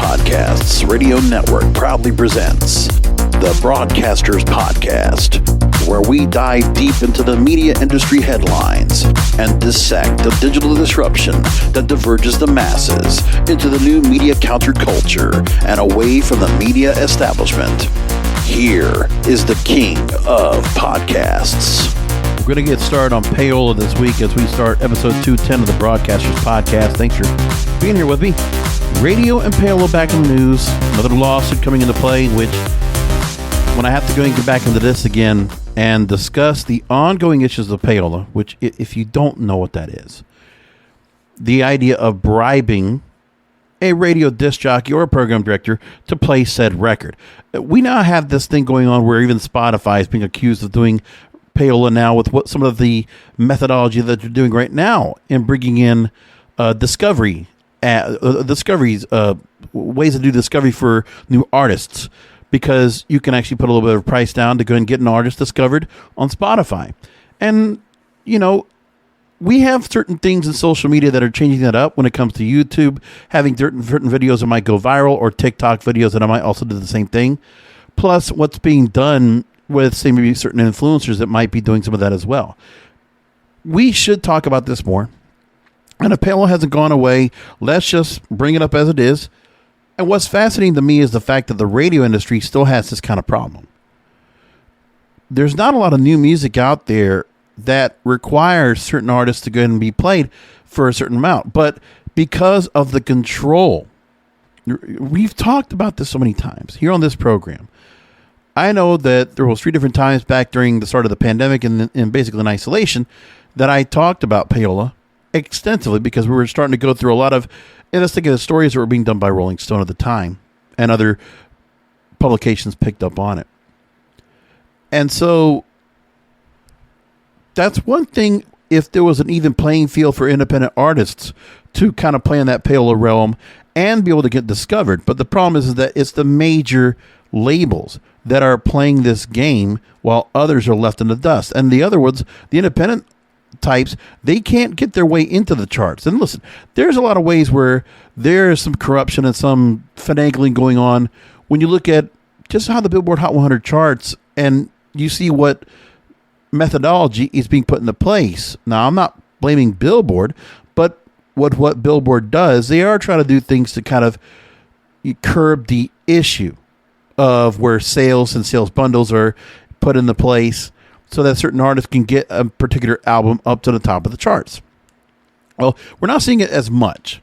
Podcasts Radio Network proudly presents the Broadcasters Podcast, where we dive deep into the media industry headlines and dissect the digital disruption that diverges the masses into the new media counterculture and away from the media establishment. Here is the king of podcasts. We're going to get started on Payola this week as we start episode 210 of the Broadcasters Podcast. Thanks for being here with me. Radio and Payola back in the news. Another lawsuit coming into play, which when I have to go and get back into this again and discuss the ongoing issues of Payola, which if you don't know what that is, the idea of bribing a radio disc jockey or a program director to play said record. We now have this thing going on where even Spotify is being accused of doing Payola now with what some of the methodology that you're doing right now in bringing in discoveries, ways to do discovery for new artists, because you can actually put a little bit of price down to go and get an artist discovered on Spotify. And, you know, we have certain things in social media that are changing that up when it comes to YouTube, having certain videos that might go viral, or TikTok videos that I might also do the same thing. Plus what's being done with, say, maybe certain influencers that might be doing some of that as well. We should talk about this more. And if Payola hasn't gone away, let's just bring it up as it is. And what's fascinating to me is the fact that the radio industry still has this kind of problem. There's not a lot of new music out there that requires certain artists to go ahead and be played for a certain amount. But because of the control, we've talked about this so many times here on this program. I know that there was 3 different times back during the start of the pandemic and basically in isolation that I talked about Payola extensively, because we were starting to go through a lot of investigative stories that were being done by Rolling Stone at the time, and other publications picked up on it. And so that's one thing, if there was an even playing field for independent artists to kind of play in that Payola realm and be able to get discovered. But the problem is that it's the major labels that are playing this game while others are left in the dust. And the other ones, the independent types, they can't get their way into the charts. And listen, there's a lot of ways where there's some corruption and some finagling going on when you look at just how the Billboard Hot 100 charts and you see what methodology is being put into place. Now, I'm not blaming Billboard, but what Billboard does, they are trying to do things to kind of curb the issue of where sales and sales bundles are put into place so that certain artists can get a particular album up to the top of the charts. Well, we're not seeing it as much,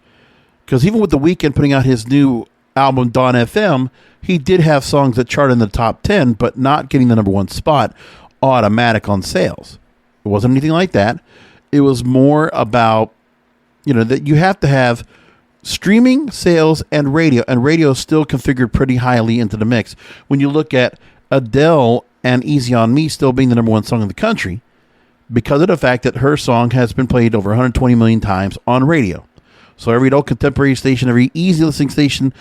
because even with The Weeknd putting out his new album, Dawn FM, he did have songs that chart in the top 10, but not getting the number 1 spot automatic on sales. It wasn't anything like that. It was more about, you know, that you have to have streaming, sales, and radio is still configured pretty highly into the mix. When you look at Adele and Easy on Me still being the number 1 song in the country, because of the fact that her song has been played over 120 million times on radio. So every adult contemporary station, every easy listening station,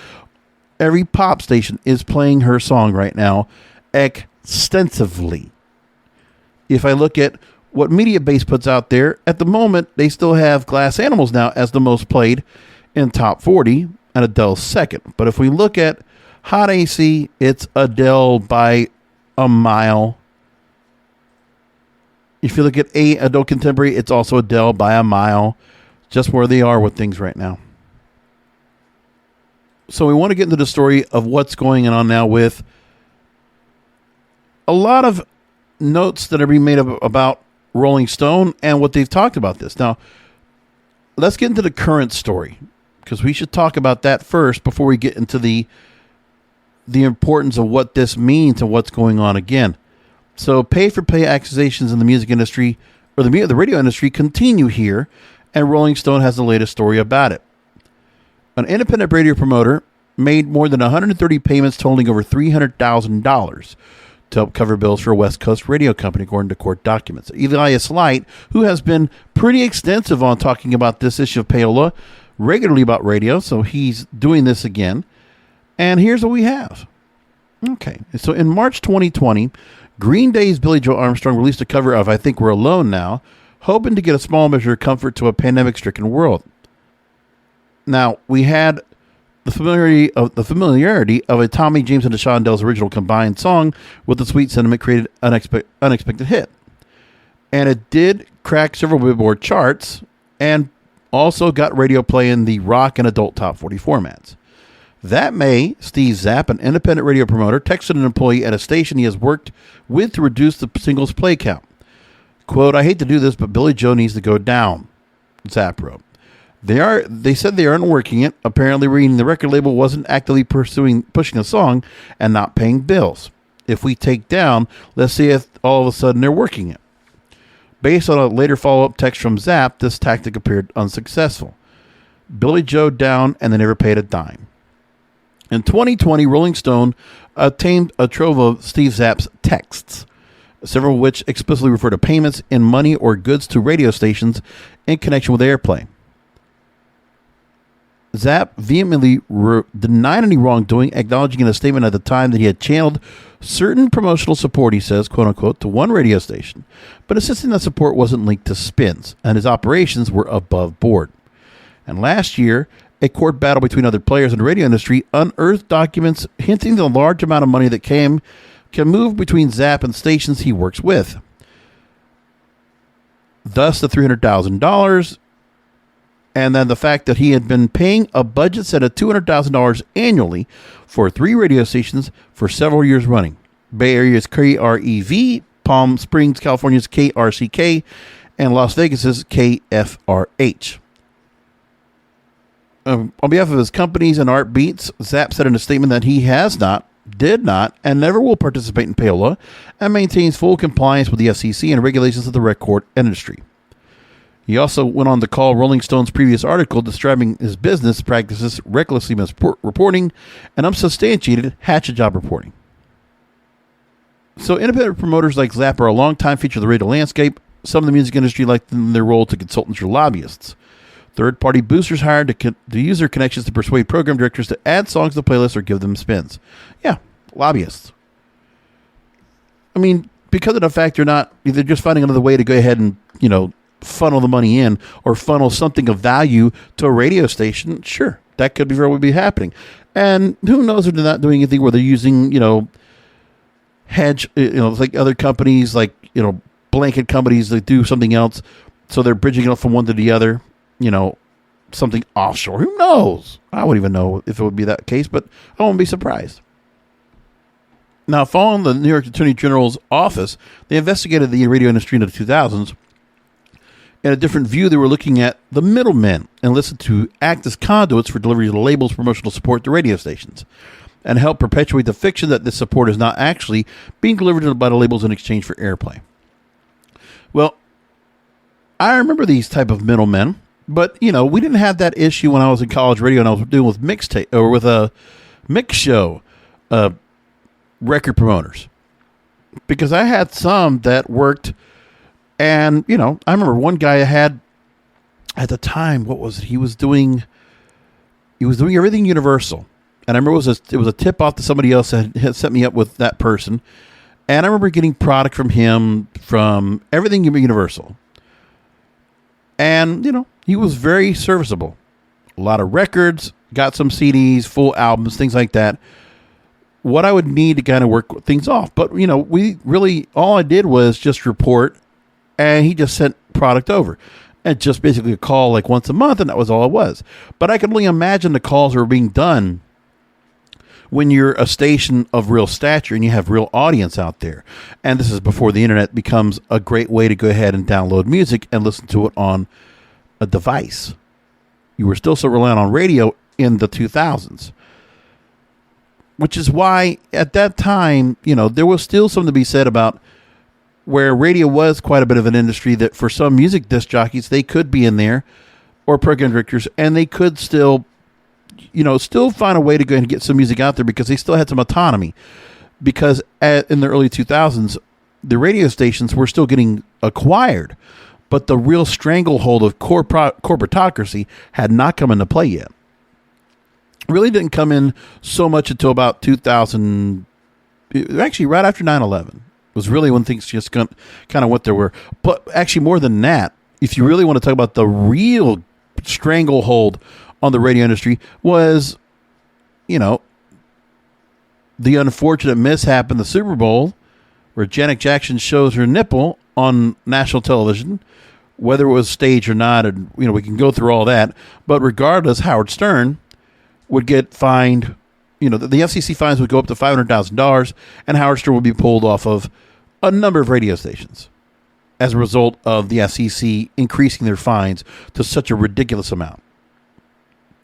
every pop station is playing her song right now extensively. If I look at what MediaBase puts out there, at the moment, they still have Glass Animals now as the most played in top 40, and Adele's second. But if we look at Hot AC, it's Adele by a mile. If you look at adult contemporary, it's also Adele by a mile. Just where they are with things right now. So we want to get into the story of what's going on now with a lot of notes that are being made about Rolling Stone and what they've talked about this. Now, let's get into the current story, because we should talk about that first before we get into the importance of what this means and what's going on again. So pay-for-play accusations in the music industry, or the radio industry, continue here, and Rolling Stone has the latest story about it. An independent radio promoter made more than 130 payments totaling over $300,000 to help cover bills for a West Coast radio company, according to court documents. Elias Light, who has been pretty extensive on talking about this issue of Payola regularly about radio, so he's doing this again. And here's what we have. Okay, so in March 2020, Green Day's Billy Joe Armstrong released a cover of I Think We're Alone Now, hoping to get a small measure of comfort to a pandemic-stricken world. Now, we had the familiarity of a Tommy James and the Shondells original combined song with the sweet sentiment created unexpected hit. And it did crack several Billboard charts and also got radio play in the rock and adult top 40 formats. That May, Steve Zapp, an independent radio promoter, texted an employee at a station he has worked with to reduce the single's play count. Quote, "I hate to do this, but Billy Joe needs to go down," Zapp wrote. They said they aren't working it. Apparently reading the record label wasn't actively pushing a song and not paying bills. If we take down, let's see if all of a sudden they're working it. Based on a later follow-up text from Zapp, this tactic appeared unsuccessful. Billy Joe down, and they never paid a dime. In 2020, Rolling Stone obtained a trove of Steve Zapp's texts, several of which explicitly refer to payments in money or goods to radio stations in connection with airplay. Zapp vehemently denied any wrongdoing, acknowledging in a statement at the time that he had channeled certain promotional support, he says, quote unquote, to one radio station, but insisting that support wasn't linked to spins and his operations were above board. And last year, a court battle between other players in the radio industry unearthed documents hinting the large amount of money that can move between Zapp and stations he works with. Thus, the $300,000, and then the fact that he had been paying a budget set of $200,000 annually for 3 radio stations for several years running. Bay Area's KREV, Palm Springs, California's KRCK, and Las Vegas's KFRH. On behalf of his companies and Art Beats, Zapp said in a statement that he did not, and never will participate in Payola, and maintains full compliance with the FCC and regulations of the record industry. He also went on to call Rolling Stone's previous article describing his business practices recklessly misreporting and unsubstantiated hatchet job reporting. So independent promoters like Zapp are a long-time feature of the radio landscape. Some of the music industry like their role to consultants or lobbyists. Third-party boosters hired to use their connections to persuade program directors to add songs to playlists or give them spins. Yeah, lobbyists. I mean, because of the fact they're just finding another way to go ahead and, funnel the money in or funnel something of value to a radio station, sure, that could very well be happening. And who knows if they're not doing anything where they're using, hedge, like other companies, like, blanket companies that do something else. So they're bridging it up from one to the other, something offshore. Who knows? I wouldn't even know if it would be that case, but I won't be surprised. Now, following the New York Attorney General's office, they investigated the radio industry in the 2000s. In a different view, they were looking at the middlemen and listened to act as conduits for delivery of the label's promotional support to radio stations and help perpetuate the fiction that this support is not actually being delivered by the labels in exchange for airplay. Well, I remember these type of middlemen, but, we didn't have that issue when I was in college radio and I was doing with mixtape or with a mix show record promoters, because I had some that worked. And, I remember one guy I had at the time, what was it? He was doing everything Universal. And I remember it was a tip off to somebody else that had set me up with that person. And I remember getting product from him from everything Universal. And, he was very serviceable. A lot of records, got some CDs, full albums, things like that. What I would need to kind of work things off. But, we really, all I did was just report. And he just sent product over. And just basically a call like once a month, and that was all it was. But I can only imagine the calls that were being done when you're a station of real stature and you have real audience out there. And this is before the internet becomes a great way to go ahead and download music and listen to it on a device. You were still so reliant on radio in the 2000s. Which is why at that time, there was still something to be said about where radio was quite a bit of an industry that for some music disc jockeys, they could be in there, or program directors, and they could still find a way to go and get some music out there because they still had some autonomy. Because in the early 2000s, the radio stations were still getting acquired, but the real stranglehold of corporatocracy had not come into play yet. It really didn't come in so much until about 2000, actually right after 9/11. Was really when things just kind of what there were. But actually more than that, if you really want to talk about the real stranglehold on the radio industry, was the unfortunate mishap in the Super Bowl where Janet Jackson shows her nipple on national television, whether it was staged or not, and we can go through all that. But regardless, Howard Stern would get fined. The FCC fines would go up to $500,000, and Howard Stern would be pulled off of a number of radio stations as a result of the FCC increasing their fines to such a ridiculous amount,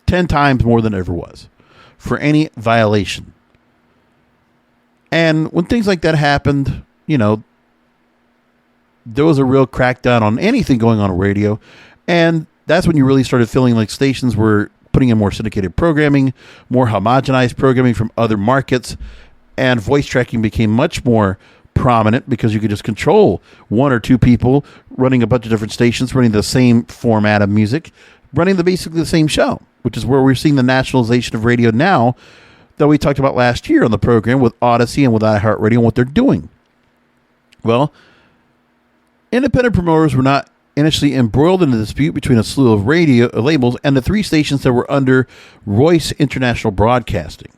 10 times more than it ever was, for any violation. And when things like that happened, there was a real crackdown on anything going on radio. And that's when you really started feeling like stations were putting in more syndicated programming, more homogenized programming from other markets, and voice tracking became much more prominent because you could just control one or two people running a bunch of different stations, running the same format of music, running basically the same show, which is where we're seeing the nationalization of radio now that we talked about last year on the program with Odyssey and with iHeart Radio and what they're doing. Well, independent promoters were not initially embroiled in a dispute between a slew of radio labels and the three stations that were under Royce International Broadcasting.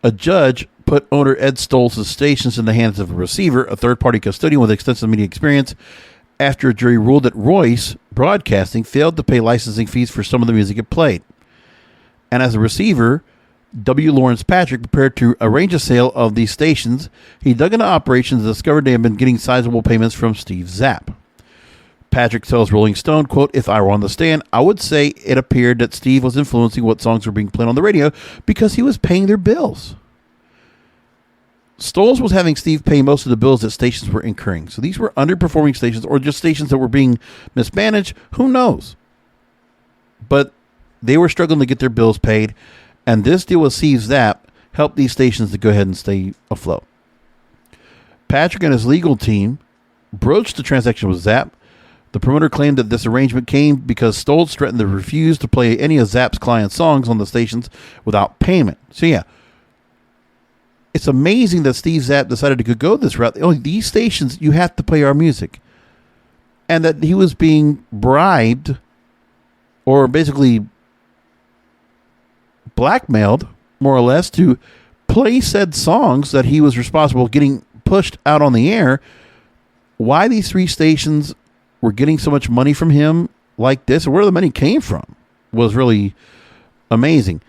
A judge put owner Ed Stoltz's stations in the hands of a receiver, a third-party custodian with extensive media experience, after a jury ruled that Royce Broadcasting failed to pay licensing fees for some of the music it played. And as a receiver, W. Lawrence Patrick prepared to arrange a sale of these stations. He dug into operations and discovered they had been getting sizable payments from Steve Zapp. Patrick tells Rolling Stone, quote, "If I were on the stand, I would say it appeared that Steve was influencing what songs were being played on the radio because he was paying their bills." Stoltz was having Steve pay most of the bills that stations were incurring. So these were underperforming stations or just stations that were being mismanaged. Who knows? But they were struggling to get their bills paid. And this deal with Steve Zapp helped these stations to go ahead and stay afloat. Patrick and his legal team broached the transaction with Zapp. The promoter claimed that this arrangement came because Stoltz threatened to refuse to play any of Zapp's client songs on the stations without payment. So yeah, it's amazing that Steve Zapp decided to go this route. These stations, you have to play our music. And that he was being bribed or basically blackmailed, more or less, to play said songs that he was responsible for getting pushed out on the air. Why these three stations were getting so much money from him like this, or where the money came from, was really amazing.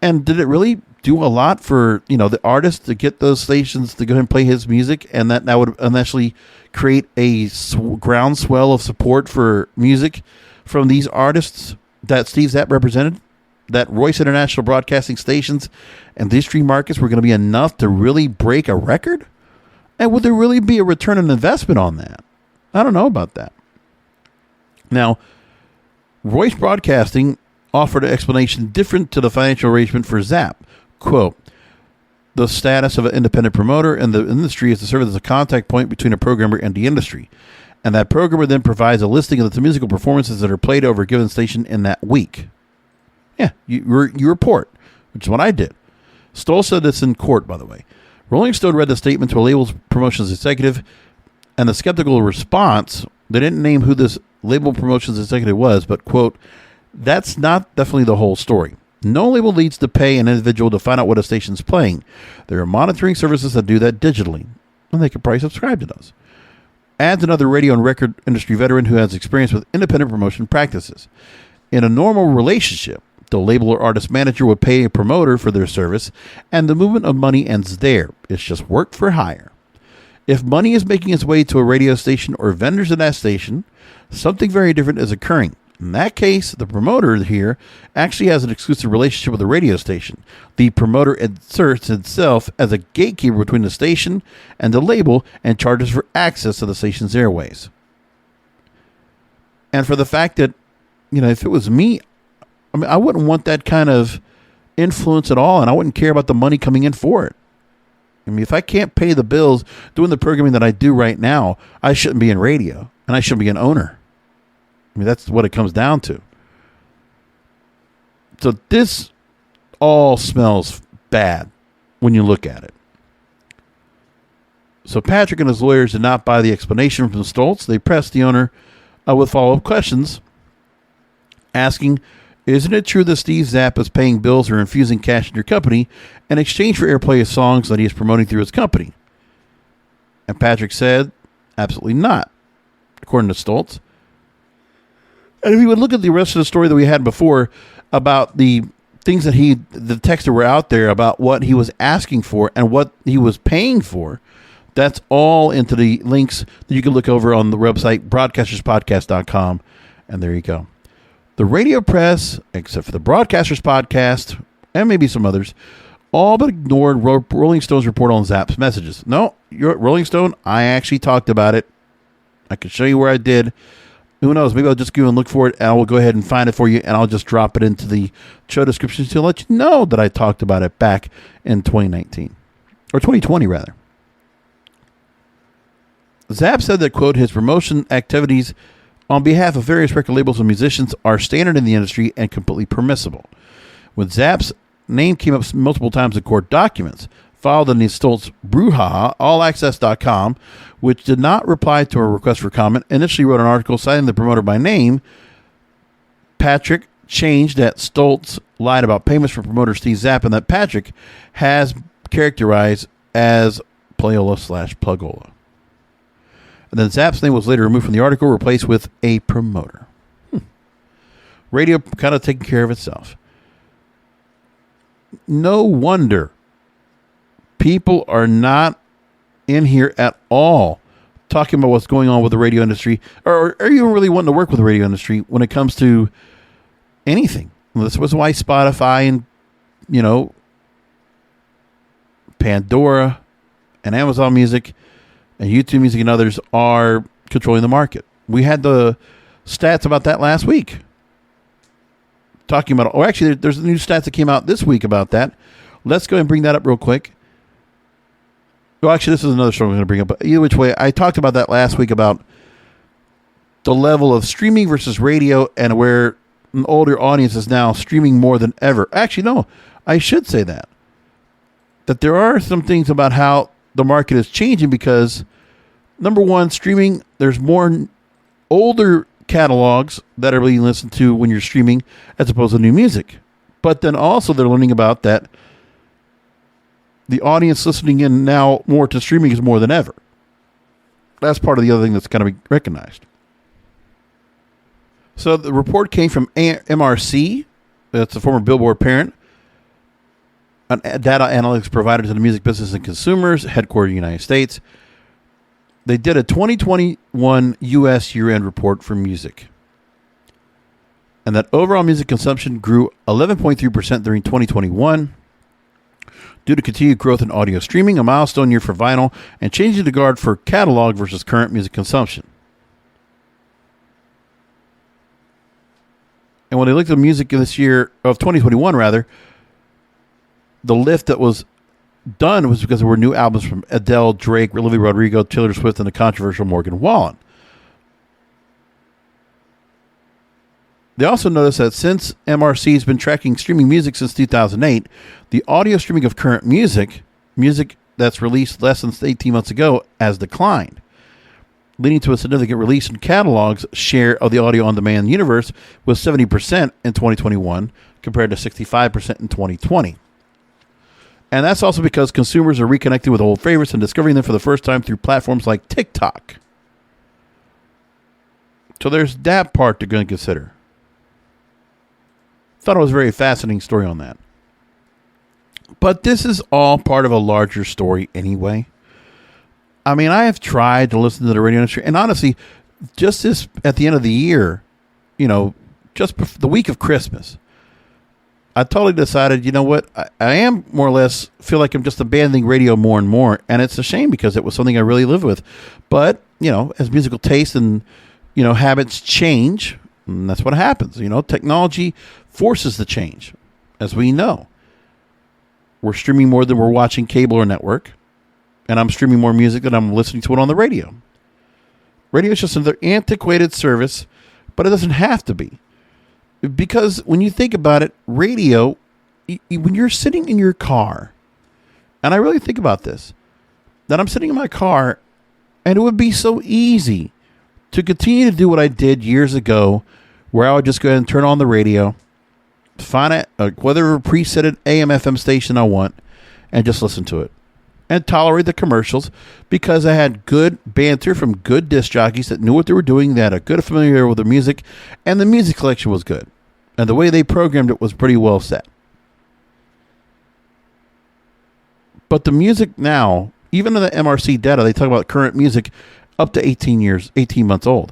And did it really do a lot for the artist to get those stations to go ahead and play his music, and that would eventually create a groundswell of support for music from these artists that Steve Zapp represented? That Royce International Broadcasting stations and these three markets were going to be enough to really break a record? And would there really be a return on investment on that? I don't know about that. Now, Royce Broadcasting offered an explanation different to the financial arrangement for Zapp. Quote, "The status of an independent promoter in the industry is to serve as a contact point between a programmer and the industry. And that programmer then provides a listing of the musical performances that are played over a given station in that week." Yeah, you report, which is what I did. Stoltz said this in court, by the way. Rolling Stone read the statement to a label promotions executive, and the skeptical response, they didn't name who this label promotions executive was, but, quote, "That's not definitely the whole story. No label needs to pay an individual to find out what a station's playing. There are monitoring services that do that digitally, and they can probably subscribe to those." Adds another radio and record industry veteran who has experience with independent promotion practices. In a normal relationship, the label or artist manager would pay a promoter for their service, and the movement of money ends there. It's just work for hire. If money is making its way to a radio station or vendors in that station, something very different is occurring. In that case, the promoter here actually has an exclusive relationship with the radio station. The promoter inserts itself as a gatekeeper between the station and the label and charges for access to the station's airways. And for the fact that, if it was me, I wouldn't want that kind of influence at all, and I wouldn't care about the money coming in for it. If I can't pay the bills doing the programming that I do right now, I shouldn't be in radio, and I shouldn't be an owner. That's what it comes down to. So this all smells bad when you look at it. So Patrick and his lawyers did not buy the explanation from Stoltz. They pressed the owner with follow-up questions, asking Isn't it true that Steve Zapp is paying bills or infusing cash in your company in exchange for airplay of songs that he is promoting through his company? And Patrick said, absolutely not, according to Stoltz. And if you would look at the rest of the story that we had before about the things that the texts that were out there about what he was asking for and what he was paying for, that's all into the links that you can look over on the website, broadcasterspodcast.com. And there you go. The radio press, except for the Broadcasters Podcast and maybe some others, all but ignored Rolling Stone's report on Zapp's messages. No, you're at Rolling Stone. I actually talked about it. I can show you where I did. Who knows? Maybe I'll just go and look for it, and I will go ahead and find it for you, and I'll just drop it into the show description to let you know that I talked about it back in 2019. Or 2020, rather. Zapp said that, quote, his promotion activities on behalf of various record labels and musicians are standard in the industry and completely permissible. When Zapp's name came up multiple times in court documents, filed in the Stoltz brouhaha, allaccess.com, which did not reply to a request for comment, initially wrote an article citing the promoter by name. Patrick changed that Stoltz lied about payments for promoter Steve Zapp and that Patrick has characterized as Payola/Plugola. And then Zapp's name was later removed from the article, replaced with a promoter. Radio kind of taking care of itself. No wonder people are not in here at all talking about what's going on with the radio industry, or are you really wanting to work with the radio industry when it comes to anything? Well, this was why Spotify and, Pandora and Amazon Music and YouTube Music and others are controlling the market. We had the stats about that last week. Talking about, actually, there's new stats that came out this week about that. Let's go and bring that up real quick. Well, actually, this is another story I'm going to bring up. But either which way, I talked about that last week about the level of streaming versus radio and where an older audience is now streaming more than ever. Actually, no, I should say that. That there are some things about how the market is changing because, number one, streaming, there's more older catalogs that are being listened to when you're streaming as opposed to new music. But then also they're learning about that the audience listening in now more to streaming is more than ever. That's part of the other thing that's got to be recognized. So the report came from MRC, that's a former Billboard parent, a data analytics provider to the music business and consumers, headquartered in the United States. They did a 2021 U.S. year-end report for music. And that overall music consumption grew 11.3% during 2021 due to continued growth in audio streaming, a milestone year for vinyl, and changing the guard for catalog versus current music consumption. And when they looked at music this year, of 2021 rather, the lift that was done was because there were new albums from Adele, Drake, Olivia Rodrigo, Taylor Swift, and the controversial Morgan Wallen. They also noticed that since MRC has been tracking streaming music since 2008, the audio streaming of current music that's released less than 18 months ago, has declined, leading to a significant release in catalogs share of the audio-on-demand universe with 70% in 2021 compared to 65% in 2020. And that's also because consumers are reconnecting with old favorites and discovering them for the first time through platforms like TikTok. So there's that part to go and consider. Thought it was a very fascinating story on that. But this is all part of a larger story anyway. I mean, I have tried to listen to the radio industry, and honestly, just this at the end of the year, just the week of Christmas, I totally decided, you know what, I am more or less feel like I'm just abandoning radio more and more, and it's a shame because it was something I really lived with. But, as musical taste and, habits change, and that's what happens. Technology forces the change, as we know. We're streaming more than we're watching cable or network, and I'm streaming more music than I'm listening to it on the radio. Radio is just another antiquated service, but it doesn't have to be. Because when you think about it, radio, when you're sitting in your car, and I really think about this, that I'm sitting in my car, and it would be so easy to continue to do what I did years ago, where I would just go ahead and turn on the radio, find whatever presetted AM/FM station I want, and just listen to it. And tolerate the commercials, because I had good banter from good disc jockeys that knew what they were doing. They had a good familiarity with the music, and the music selection was good. And the way they programmed it was pretty well set. But the music now, even in the MRC data, they talk about current music up to 18 months old.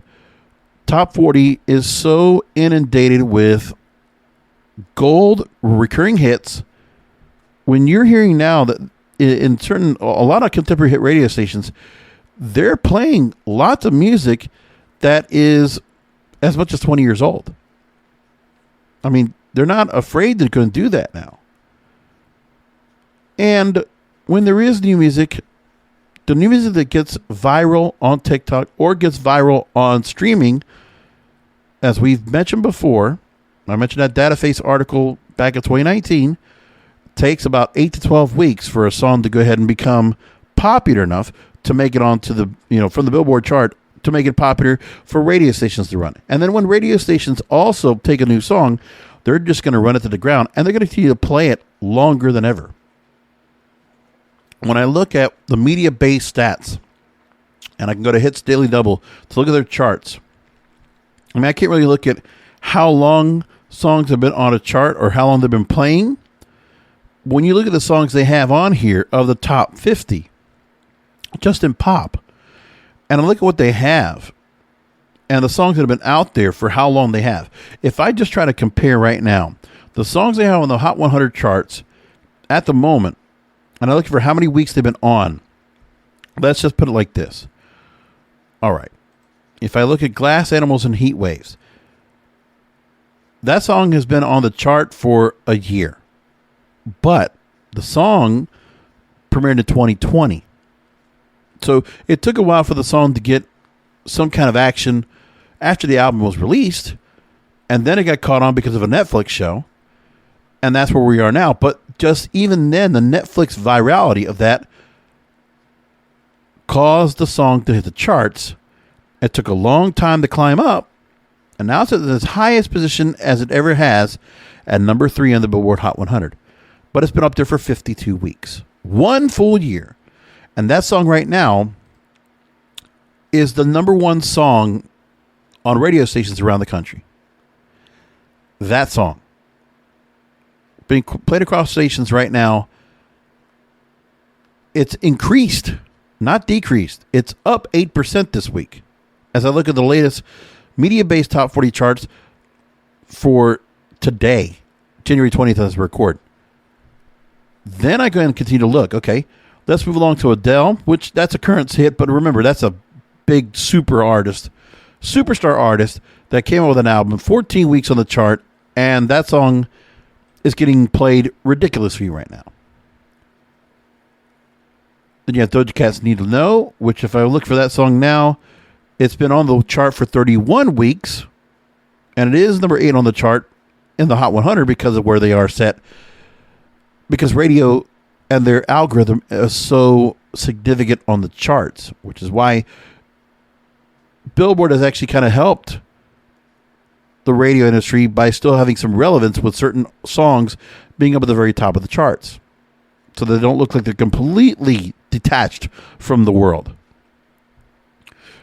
Top 40 is so inundated with gold recurring hits. When you're hearing now that in a lot of contemporary hit radio stations, they're playing lots of music that is as much as 20 years old. I mean, they're not afraid they're going to do that now. And when there is new music, the new music that gets viral on TikTok or gets viral on streaming, as we've mentioned before, I mentioned that DataFace article back in 2019, takes about 8 to 12 weeks for a song to go ahead and become popular enough to make it onto the, from the Billboard chart, to make it popular for radio stations to run. And then when radio stations also take a new song, they're just going to run it to the ground, and they're going to continue to play it longer than ever. When I look at the media-based stats, and I can go to Hits Daily Double to look at their charts, I mean, I can't really look at how long songs have been on a chart or how long they've been playing. When you look at the songs they have on here of the top 50, just in pop, and I look at what they have and the songs that have been out there for how long they have. If I just try to compare right now, the songs they have on the Hot 100 charts at the moment, and I look for how many weeks they've been on, let's just put it like this. All right. If I look at Glass Animals and Heat Waves, that song has been on the chart for a year. But the song premiered in 2020. So it took a while for the song to get some kind of action after the album was released. And then it got caught on because of a Netflix show. And that's where we are now. But just even then, the Netflix virality of that caused the song to hit the charts. It took a long time to climb up. And now it's at its highest position as it ever has at number 3 on the Billboard Hot 100. But it's been up there for 52 weeks. 1 full year. And that song right now is the number 1 song on radio stations around the country. That song. Being played across stations right now. It's increased, not decreased. It's up 8% this week. As I look at the latest media-based top 40 charts for today, January 20th as we record. Then I go and continue to look. Okay, let's move along to Adele, which that's a current hit, but remember, that's a big superstar artist that came out with an album, 14 weeks on the chart, and that song is getting played ridiculously right now. Then you have Doja Cat's Need to Know, which if I look for that song now, it's been on the chart for 31 weeks, and it is number 8 on the chart in the Hot 100 because of where they are set. Because radio and their algorithm is so significant on the charts, which is why Billboard has actually kind of helped the radio industry by still having some relevance with certain songs being up at the very top of the charts. So they don't look like they're completely detached from the world.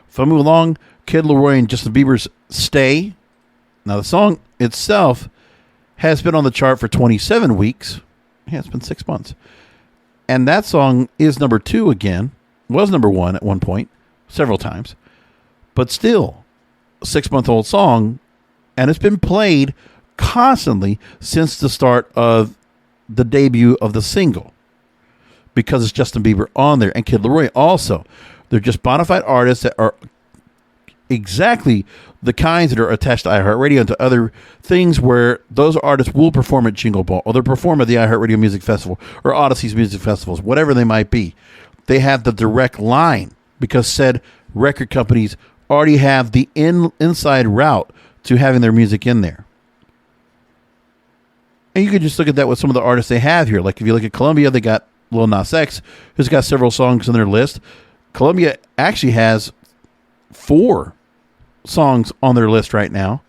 If I move along, Kid Laroi and Justin Bieber's Stay. Now the song itself has been on the chart for 27 weeks. Yeah, it's been 6 months. And that song is number 2 again. Was number 1 at one point, several times. But still, a 6-month-old song. And it's been played constantly since the start of the debut of the single. Because it's Justin Bieber on there. And Kid Laroi also. They're just bona fide artists that are exactly the kinds that are attached to iHeartRadio and to other things where those artists will perform at Jingle Ball, or they'll perform at the iHeartRadio Music Festival or Odyssey's Music Festivals, whatever they might be. They have the direct line because said record companies already have the inside route to having their music in there. And you can just look at that with some of the artists they have here. Like if you look at Columbia, they got Lil Nas X, who's got several songs on their list. Columbia actually has 4 songs on their list right now.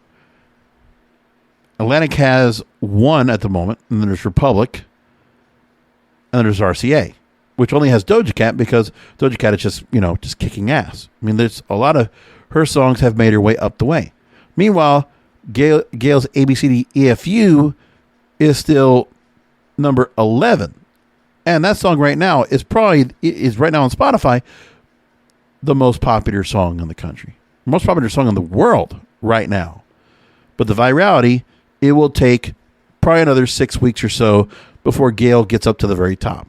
Atlantic has one at the moment, and then there's Republic, and then there's RCA, which only has Doja Cat because Doja Cat is just kicking ass. I mean, there's a lot of her songs have made her way up the way. Meanwhile, Gail's ABCDEFU is still number 11. And that song right now is right now on Spotify the most popular song in the country. Most popular song in the world right now. But the virality, it will take probably another 6 weeks or so before Gail gets up to the very top.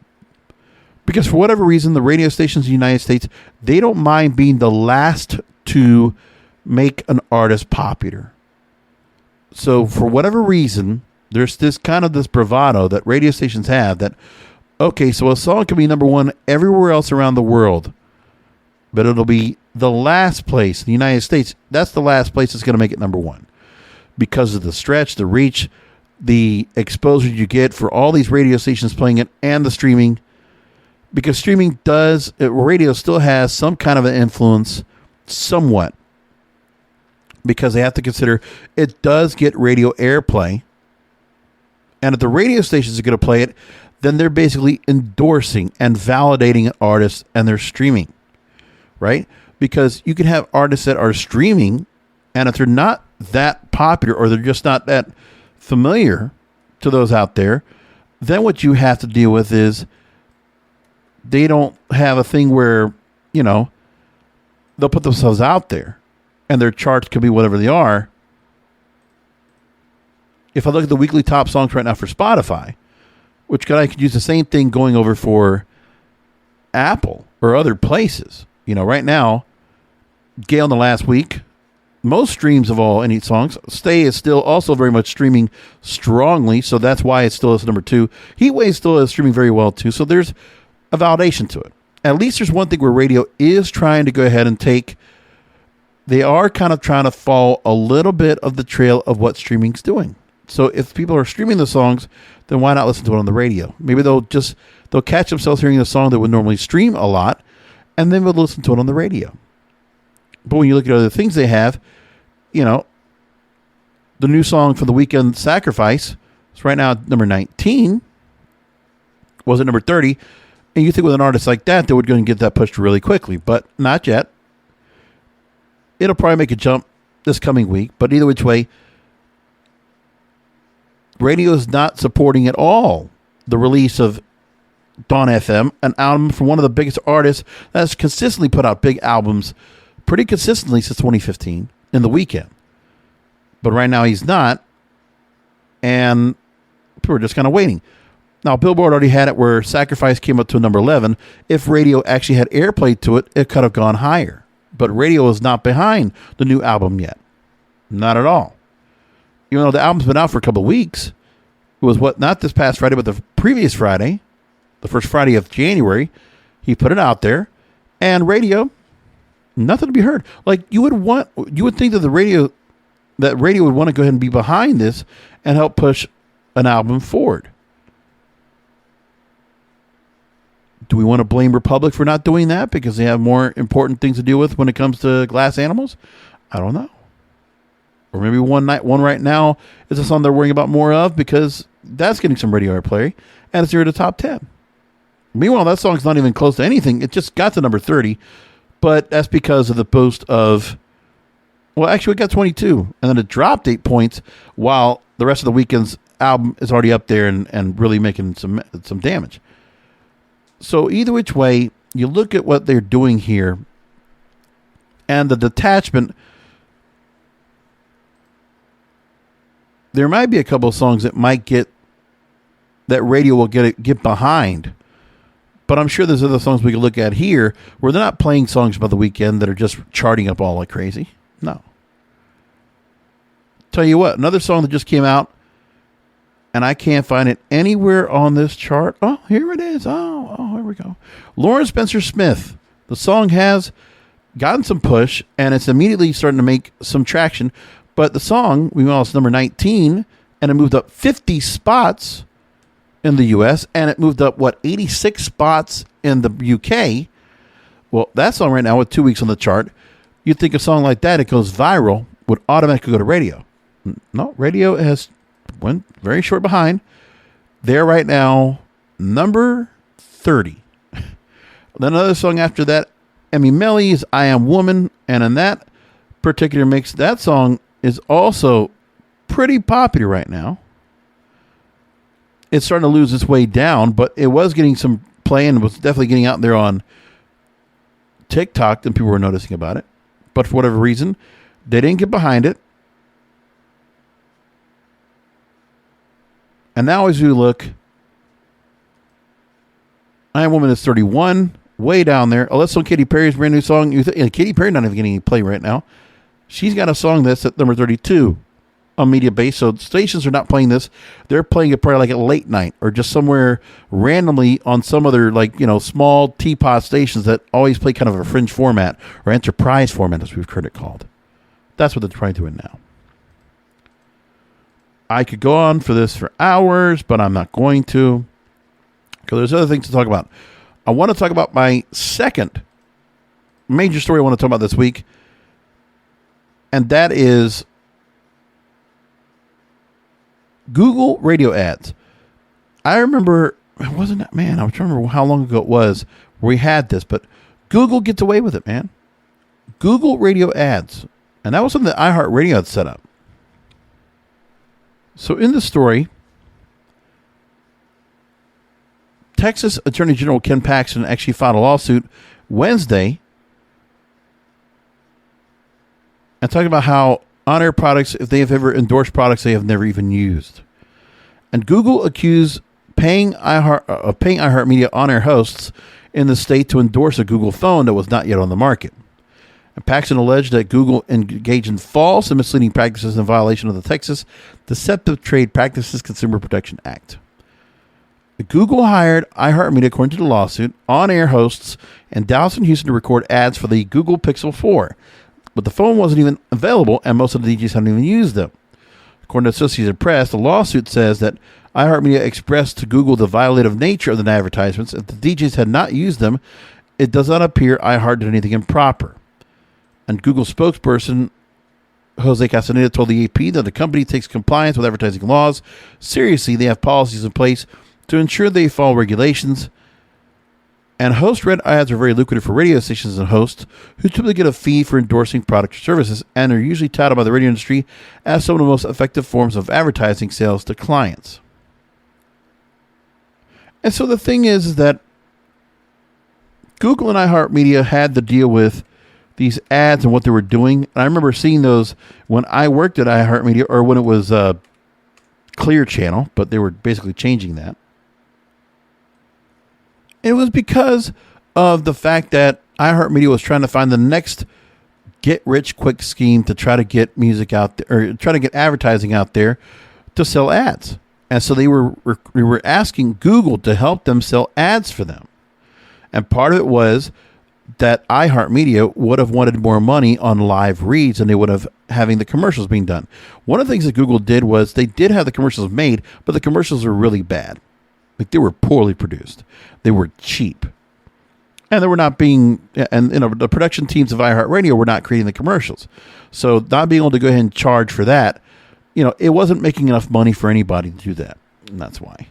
Because for whatever reason, the radio stations in the United States, they don't mind being the last to make an artist popular. So for whatever reason, there's this bravado that radio stations have that, okay, so a song can be number one everywhere else around the world, but it'll be the last place in the United States. That's the last place that's going to make it number one because of the stretch, the reach, the exposure you get for all these radio stations playing it and the streaming. Because radio still has some kind of an influence somewhat. Because they have to consider it does get radio airplay. And if the radio stations are going to play it, then they're basically endorsing and validating an artist and their streaming. Right? Because you can have artists that are streaming, and if they're not that popular or they're just not that familiar to those out there, then what you have to deal with is they don't have a thing where, they'll put themselves out there and their charts could be whatever they are. If I look at the weekly top songs right now for Spotify, I could use the same thing going over for Apple or other places. Right now, Gail in the last week, most streams of all any songs. Stay is still also very much streaming strongly, so that's why it still is number 2. Heatwave still is streaming very well too, so there's a validation to it. At least there's one thing where radio is trying to go ahead and they are kind of trying to follow a little bit of the trail of what streaming's doing. So if people are streaming the songs, then why not listen to it on the radio? Maybe they'll catch themselves hearing a song that would normally stream a lot, and then they'll listen to it on the radio. But when you look at other things they have, the new song for the weekend, Sacrifice, is right now number 19. Was it number 30? And you think with an artist like that, they would go and get that pushed really quickly, but not yet. It'll probably make a jump this coming week, but either which way, radio is not supporting at all the release of Dawn FM, an album from one of the biggest artists that's consistently put out big albums pretty consistently since 2015 in the weekend. But right now he's not, and people are just kind of waiting. Now, Billboard already had it where Sacrifice came up to number 11. If radio actually had airplay to it, it could have gone higher. But radio is not behind the new album yet. Not at all. Even though the album's been out for a couple of weeks, it was not this past Friday, but the previous Friday, the first Friday of January, he put it out there, and radio, nothing to be heard. Like you would think that radio would want to go ahead and be behind this and help push an album forward. Do we want to blame Republic for not doing that because they have more important things to deal with when it comes to glass animals? I don't know. Or maybe one right now is a song they're worrying about more of because that's getting some radio airplay and it's near the top 10. Meanwhile, that song's not even close to anything. It just got to number 30, but that's because of the post of, well, actually it got 22 and then it dropped 8 points while the rest of the weekend's album is already up there and really making some damage. So either which way, you look at what they're doing here and the detachment. There might be a couple of songs that radio will get behind. But I'm sure there's other songs we can look at here where they're not playing songs about the weekend that are just charting up all like crazy. No. Tell you what, another song that just came out, and I can't find it anywhere on this chart. Oh, here it is. Oh, here we go. Lauren Spencer Smith. The song has gotten some push, and it's immediately starting to make some traction. But the song, we know it's number 19, and it moved up 50 spots in the U.S., and it moved up, 86 spots in the U.K. Well, that song right now with 2 weeks on the chart, you'd think a song like that, it goes viral, would automatically go to radio. No, radio has went very short behind. They're right now number 30. Then another song after that, Emmy Melly's I Am Woman. And in that particular mix, that song is also pretty popular right now. It's starting to lose its way down, but it was getting some play and was definitely getting out there on TikTok, and people were noticing about it. But for whatever reason, they didn't get behind it. And now as you look, I Am Woman is 31, way down there. Oh, let's look at Katy Perry's brand new song. Katy Perry not even getting any play right now. She's got a song that's at number 32 on media base. So stations are not playing this. They're playing it probably like at late night or just somewhere randomly on some other small teapot stations that always play kind of a fringe format or enterprise format, as we've heard it called. That's what they're trying to do now. I could go on for this for hours, but I'm not going to, because there's other things to talk about. I want to talk about my second major story I want to talk about this week, and that is Google radio ads. I remember, I'm trying to remember how long ago it was where we had this, but Google gets away with it, man. Google radio ads. And that was something that iHeart Radio had set up. So in the story, Texas Attorney General Ken Paxton actually filed a lawsuit Wednesday and talking about how on-air products, if they have ever endorsed products they have never even used. And Google accused paying iHeartMedia on-air hosts in the state to endorse a Google phone that was not yet on the market. And Paxton alleged that Google engaged in false and misleading practices in violation of the Texas Deceptive Trade Practices Consumer Protection Act. Google hired iHeartMedia, according to the lawsuit, on-air hosts in Dallas and Houston to record ads for the Google Pixel 4. But the phone wasn't even available, and most of the DJs hadn't even used them. According to Associated Press, the lawsuit says that iHeartMedia expressed to Google the violative nature of the advertisements. If the DJs had not used them, it does not appear iHeart did anything improper. And Google spokesperson Jose Castaneda told the AP that the company takes compliance with advertising laws seriously. They have policies in place to ensure they follow regulations. And host-read ads are very lucrative for radio stations and hosts who typically get a fee for endorsing products or services and are usually touted by the radio industry as some of the most effective forms of advertising sales to clients. And so the thing is that Google and iHeartMedia had to deal with these ads and what they were doing. And I remember seeing those when I worked at iHeartMedia, or when it was Clear Channel, but they were basically changing that. It was because of the fact that iHeartMedia was trying to find the next get-rich-quick scheme to try to get music out there, or try to get advertising out there to sell ads. And so they were asking Google to help them sell ads for them. And part of it was that iHeartMedia would have wanted more money on live reads than they would have having the commercials being done. One of the things that Google did was they did have the commercials made, but the commercials were really bad. Like, they were poorly produced. They were cheap. And they were not being, and the production teams of iHeartRadio were not creating the commercials. So not being able to go ahead and charge for that, it wasn't making enough money for anybody to do that. And that's why.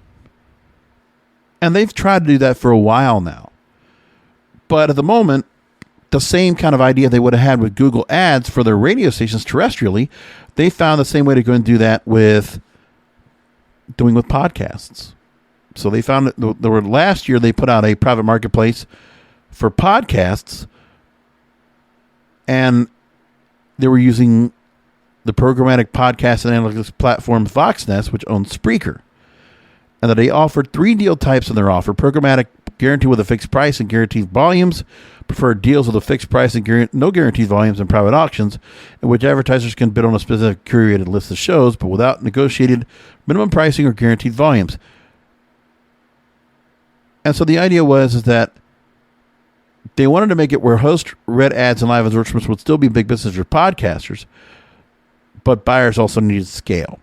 And they've tried to do that for a while now. But at the moment, the same kind of idea they would have had with Google Ads for their radio stations terrestrially, they found the same way to go and do that with podcasts. So they found that last year they put out a private marketplace for podcasts, and they were using the programmatic podcast and analytics platform Voxnest, which owns Spreaker. And that they offered 3 deal types in their offer: programmatic, guaranteed with a fixed price and guaranteed volumes; preferred deals with a fixed price and no guaranteed volumes; and private auctions, in which advertisers can bid on a specific curated list of shows, but without negotiated minimum pricing or guaranteed volumes. And so the idea was that they wanted to make it where host-read ads and live endorsements would still be big business for podcasters, but buyers also needed scale.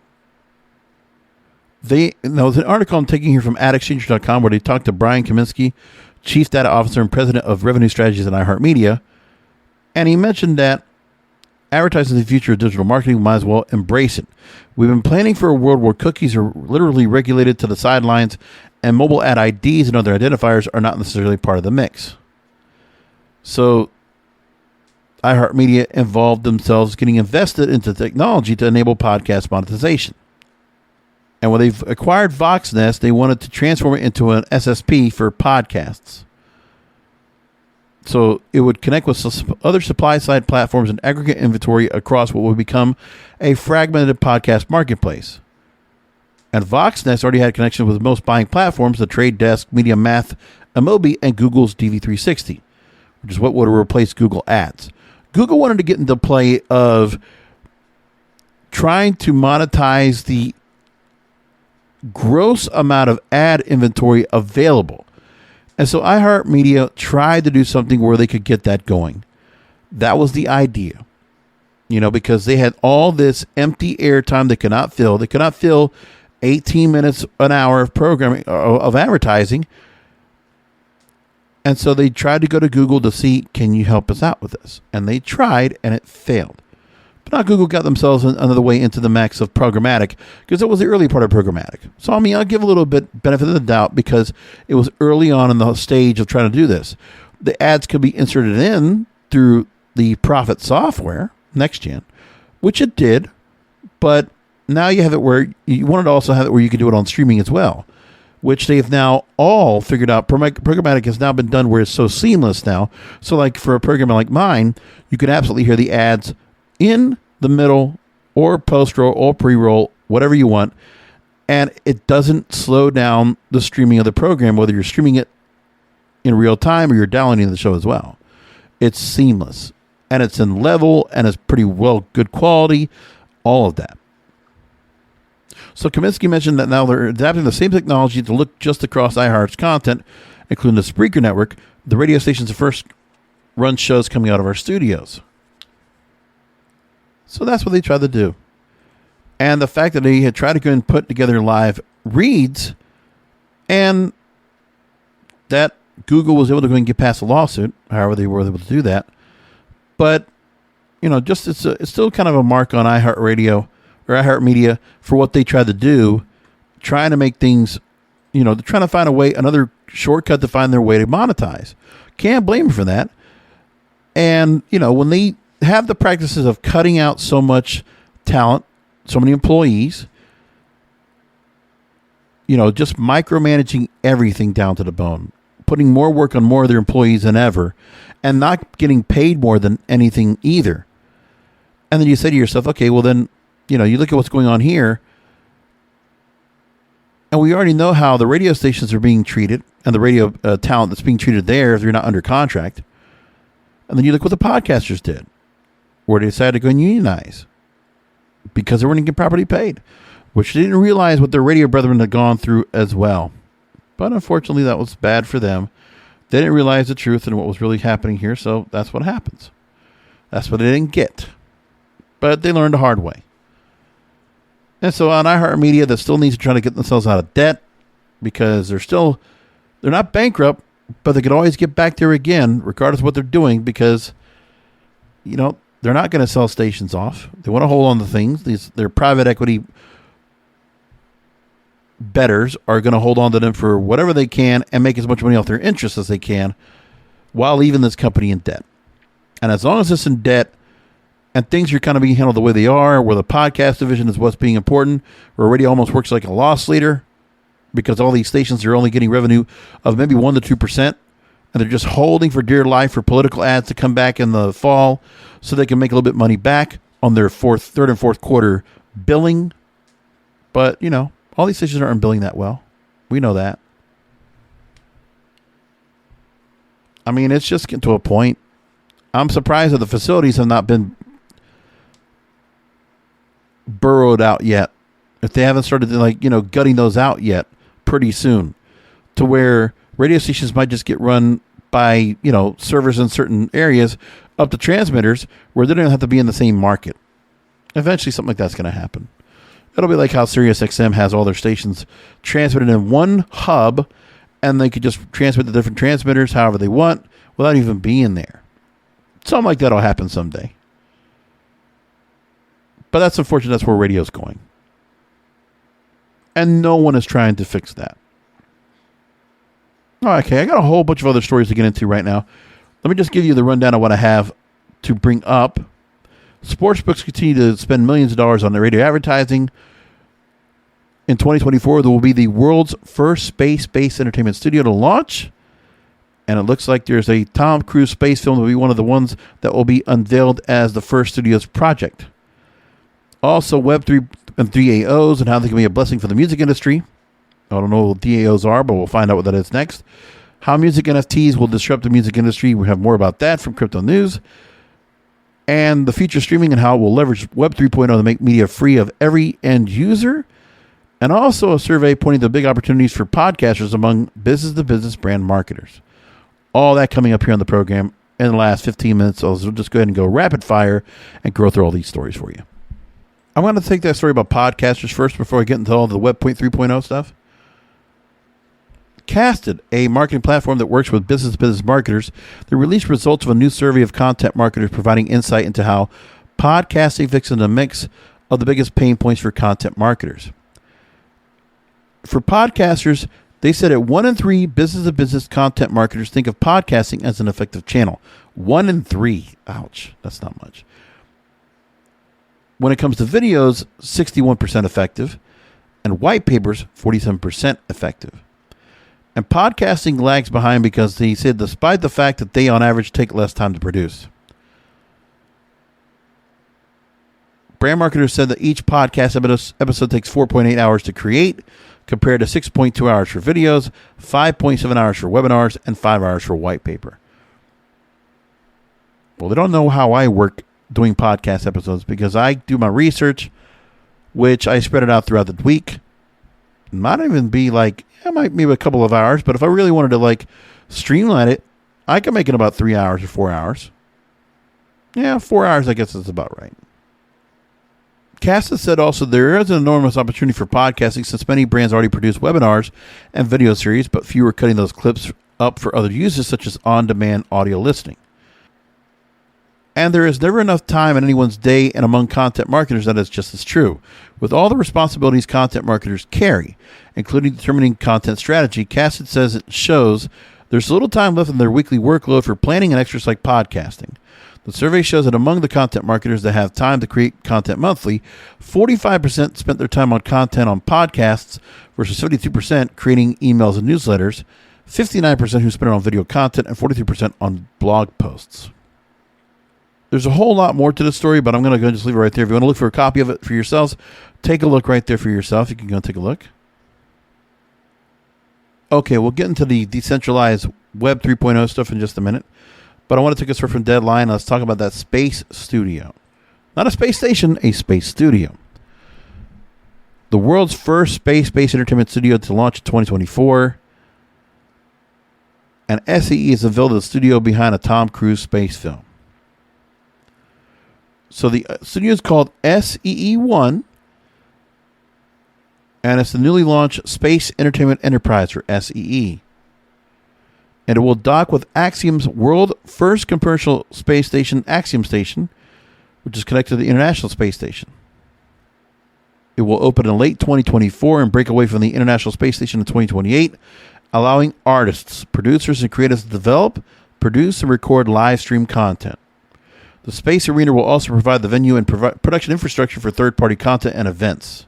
There's an article I'm taking here from AdExchanger.com where they talked to Brian Kaminsky, Chief Data Officer and President of Revenue Strategies at iHeartMedia, and he mentioned that advertising the future of digital marketing. We might as well embrace it. We've been planning for a world where cookies are literally regulated to the sidelines and mobile ad IDs and other identifiers are not necessarily part of the mix. So iHeartMedia involved themselves getting invested into technology to enable podcast monetization. And when they've acquired VoxNest, they wanted to transform it into an SSP for podcasts. So it would connect with other supply-side platforms and aggregate inventory across what would become a fragmented podcast marketplace. And VoxNest already had connection with most buying platforms, the Trade Desk, Media Math, Amobi, and Google's DV360, which is what would have replaced Google Ads. Google wanted to get into play of trying to monetize the gross amount of ad inventory available. And so iHeartMedia tried to do something where they could get that going. That was the idea. Because they had all this empty airtime they could not fill. They could not fill 18 minutes an hour of programming, of advertising. And so they tried to go to Google to see, can you help us out with this? And they tried, and it failed. But now Google got themselves another way into the mix of programmatic, because it was the early part of programmatic. So, I'll give a little bit benefit of the doubt, because it was early on in the stage of trying to do this. The ads could be inserted in through the Profit software, NextGen, which it did, but now you have it where you wanted to also have it where you could do it on streaming as well, which they've now all figured out. Programmatic has now been done where it's so seamless now. So like for a program like mine, you can absolutely hear the ads in the middle or post-roll or pre-roll, whatever you want. And it doesn't slow down the streaming of the program, whether you're streaming it in real time or you're downloading the show as well. It's seamless. And it's in level and it's pretty well good quality, all of that. So Kaminsky mentioned that now they're adapting the same technology to look just across iHeart's content, including the Spreaker network, the radio stations that first run shows coming out of our studios. So that's what they tried to do. And the fact that they had tried to go and put together live reads, and that Google was able to go and get past a lawsuit, however they were able to do that. But, just it's still kind of a mark on iHeartRadio or iHeartMedia for what they tried to do, trying to make things, they're trying to find another shortcut to find their way to monetize. Can't blame them for that. And, when they have the practices of cutting out so much talent, so many employees, just micromanaging everything down to the bone, putting more work on more of their employees than ever, and not getting paid more than anything either. And then you say to yourself, okay, well then, you look at what's going on here, and we already know how the radio stations are being treated and the radio talent that's being treated there if they're not under contract. And then you look what the podcasters did, where they decided to go and unionize because they weren't getting properly paid, which they didn't realize what their radio brethren had gone through as well. But unfortunately, that was bad for them. They didn't realize the truth and what was really happening here, so that's what happens. That's what they didn't get. But they learned the hard way. And so on iHeartMedia, that still needs to try to get themselves out of debt because they're not bankrupt, but they could always get back there again, regardless of what they're doing, because, they're not going to sell stations off. They want to hold on to things. Their private equity bettors are going to hold on to them for whatever they can and make as much money off their interest as they can while leaving this company in debt. And as long as it's in debt, and things are kind of being handled the way they are, where the podcast division is what's being important, where radio almost works like a loss leader because all these stations are only getting revenue of maybe 1% to 2%, and they're just holding for dear life for political ads to come back in the fall so they can make a little bit of money back on their third and fourth quarter billing. But, all these stations aren't billing that well. We know that. It's just getting to a point. I'm surprised that the facilities have not been burrowed out yet. If they haven't started gutting those out yet pretty soon, to where radio stations might just get run by, servers in certain areas up to transmitters where they don't have to be in the same market. Eventually something like that's going to happen. It'll be like how SiriusXM has all their stations transmitted in one hub, and they could just transmit the different transmitters however they want without even being there. Something like that will happen someday. But that's unfortunate. That's where radio's going. And no one is trying to fix that. Okay, I got a whole bunch of other stories to get into right now. Let me just give you the rundown of what I have to bring up. Sportsbooks continue to spend millions of dollars on their radio advertising. In 2024, there will be the world's first space-based entertainment studio to launch. And it looks like there's a Tom Cruise space film that will be one of the ones that will be unveiled as the first studio's project. Also, Web3 and DAOs and how they can be a blessing for the music industry. I don't know what DAOs are, but we'll find out what that is next. How music NFTs will disrupt the music industry. We have more about that from Crypto News. And the future streaming and how it will leverage Web 3.0 to make media free of every end user. And also a survey pointing to big opportunities for podcasters among business-to-business brand marketers. All that coming up here on the program in the last 15 minutes. So we'll just go ahead and go rapid fire and go through all these stories for you. I'm going to take that story about podcasters first before I get into all the Web 3.0 stuff. Casted, a marketing platform that works with business-to-business marketers, they released results of a new survey of content marketers providing insight into how podcasting fits into the mix of the biggest pain points for content marketers. For podcasters, they said that 1 in 3 business-to-business content marketers think of podcasting as an effective channel. 1 in 3. Ouch, that's not much. When it comes to videos, 61% effective, and white papers, 47% effective. And podcasting lags behind because he said despite the fact that they on average take less time to produce. Brand marketers said that each podcast episode takes 4.8 hours to create, compared to 6.2 hours for videos, 5.7 hours for webinars, and 5 hours for white paper. Well, they don't know how I work doing podcast episodes because I do my research, which I spread it out throughout the week. It might even be like, maybe a couple of hours, but if I really wanted to like streamline it, I can make it about 3 hours or 4 hours. Yeah, 4 hours, I guess is about right. Casta said also there is an enormous opportunity for podcasting since many brands already produce webinars and video series, but few are cutting those clips up for other uses such as on-demand audio listening. And there is never enough time in anyone's day, and among content marketers that is just as true. With all the responsibilities content marketers carry, including determining content strategy, Cassidy says it shows there's little time left in their weekly workload for planning and extras like podcasting. The survey shows that among the content marketers that have time to create content monthly, 45% spent their time on content on podcasts versus 72% creating emails and newsletters, 59% who spent it on video content, and 43% on blog posts. There's a whole lot more to this story, but I'm going to go just leave it right there. If you want to look for a copy of it for yourselves, take a look right there for yourself. You can go and take a look. Okay, we'll get into the decentralized Web 3.0 stuff in just a minute. But I want to take us from Deadline. Let's talk about that space studio. Not a space station, a space studio. The world's first space-based entertainment studio to launch in 2024. And SEE is unveiled the studio behind a Tom Cruise space film. So the studio is called SEE1, and it's the newly launched Space Entertainment Enterprise, or SEE. And it will dock with Axiom's world first commercial space station, Axiom Station, which is connected to the International Space Station. It will open in late 2024 and break away from the International Space Station in 2028, allowing artists, producers, and creators to develop, produce, and record live stream content. The Space Arena will also provide the venue and production infrastructure for third-party content and events.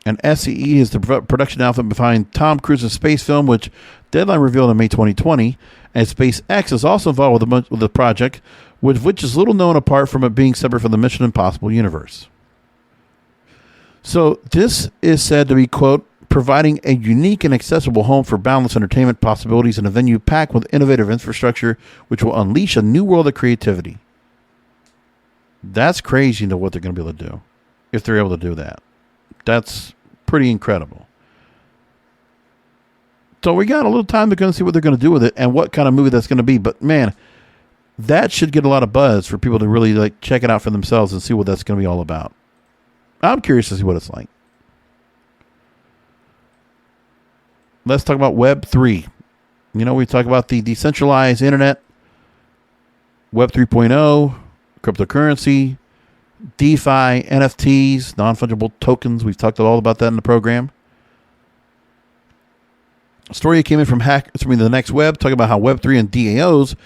And SEE is the production outfit behind Tom Cruise's space film, which Deadline revealed in May 2020. And SpaceX is also involved with the project, which is little known apart from it being separate from the Mission Impossible universe. So this is said to be, quote, providing a unique and accessible home for boundless entertainment possibilities in a venue packed with innovative infrastructure, which will unleash a new world of creativity. That's crazy to what they're going to be able to do, if they're able to do that. That's pretty incredible. So we got a little time to go and see what they're going to do with it and what kind of movie that's going to be. But man, that should get a lot of buzz for people to really like check it out for themselves and see what that's going to be all about. I'm curious to see what it's like. Let's talk about Web 3. You know, we talk about the decentralized internet, Web 3.0, cryptocurrency, DeFi, NFTs, non-fungible tokens. We've talked all about that in the program. A story came in from the Next Web, talking about how Web3 and DAOs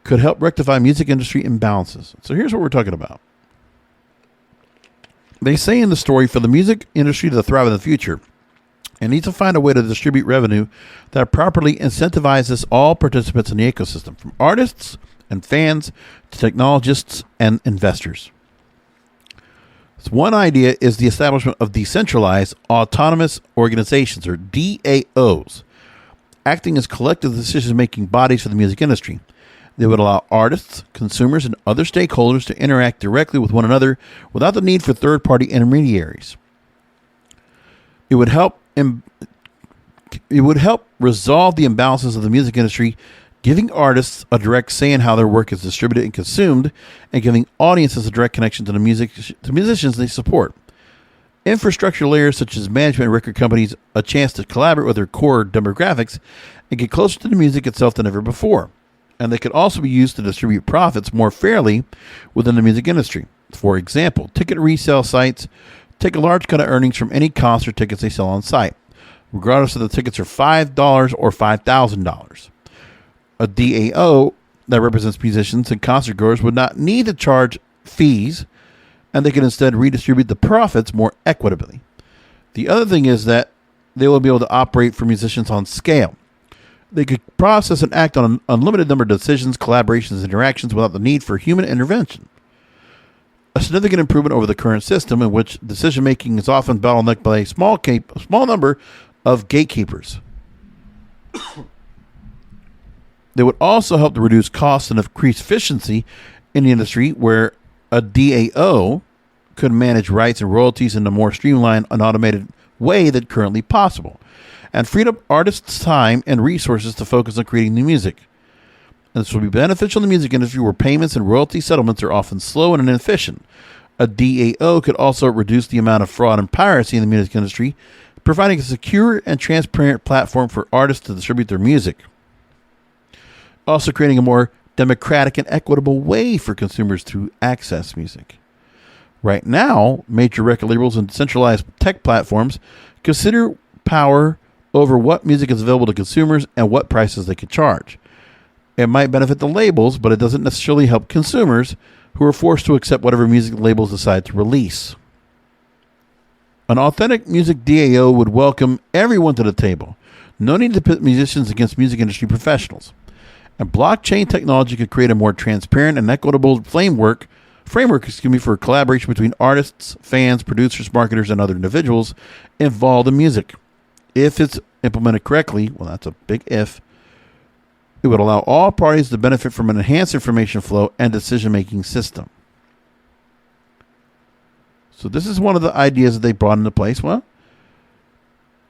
could help rectify music industry imbalances. So here's what we're talking about. They say in the story, for the music industry to thrive in the future, it needs to find a way to distribute revenue that properly incentivizes all participants in the ecosystem, from artists and fans to technologists and investors. So one idea is the establishment of decentralized autonomous organizations, or DAOs, acting as collective decision-making bodies for the music industry. They would allow artists, consumers, and other stakeholders to interact directly with one another without the need for third-party intermediaries. It would help resolve the imbalances of the music industry, giving artists a direct say in how their work is distributed and consumed, and giving audiences a direct connection to musicians they support. Infrastructure layers such as management and record companies a chance to collaborate with their core demographics and get closer to the music itself than ever before. And they could also be used to distribute profits more fairly within the music industry. For example, ticket resale sites take a large cut of earnings from any concert tickets they sell on site, regardless of the tickets are $5 or $5,000. A DAO that represents musicians and concert goers would not need to charge fees, and they can instead redistribute the profits more equitably. The other thing is that they will be able to operate for musicians on scale. They could process and act on an unlimited number of decisions, collaborations, and interactions without the need for human intervention. A significant improvement over the current system, in which decision-making is often bottlenecked by a small number of gatekeepers. They would also help to reduce costs and increase efficiency in the industry, where a DAO could manage rights and royalties in a more streamlined and automated way than currently possible, and freed up artists' time and resources to focus on creating new music. And this will be beneficial in the music industry, where payments and royalty settlements are often slow and inefficient. A DAO could also reduce the amount of fraud and piracy in the music industry, providing a secure and transparent platform for artists to distribute their music. Also creating a more democratic and equitable way for consumers to access music. Right now, major record labels and centralized tech platforms consider power over what music is available to consumers and what prices they can charge. It might benefit the labels, but it doesn't necessarily help consumers, who are forced to accept whatever music labels decide to release. An authentic music DAO would welcome everyone to the table. No need to pit musicians against music industry professionals. And blockchain technology could create a more transparent and equitable framework for collaboration between artists, fans, producers, marketers, and other individuals involved in music. If it's implemented correctly, well, that's a big if, it would allow all parties to benefit from an enhanced information flow and decision-making system. So this is one of the ideas that they brought into place. Well,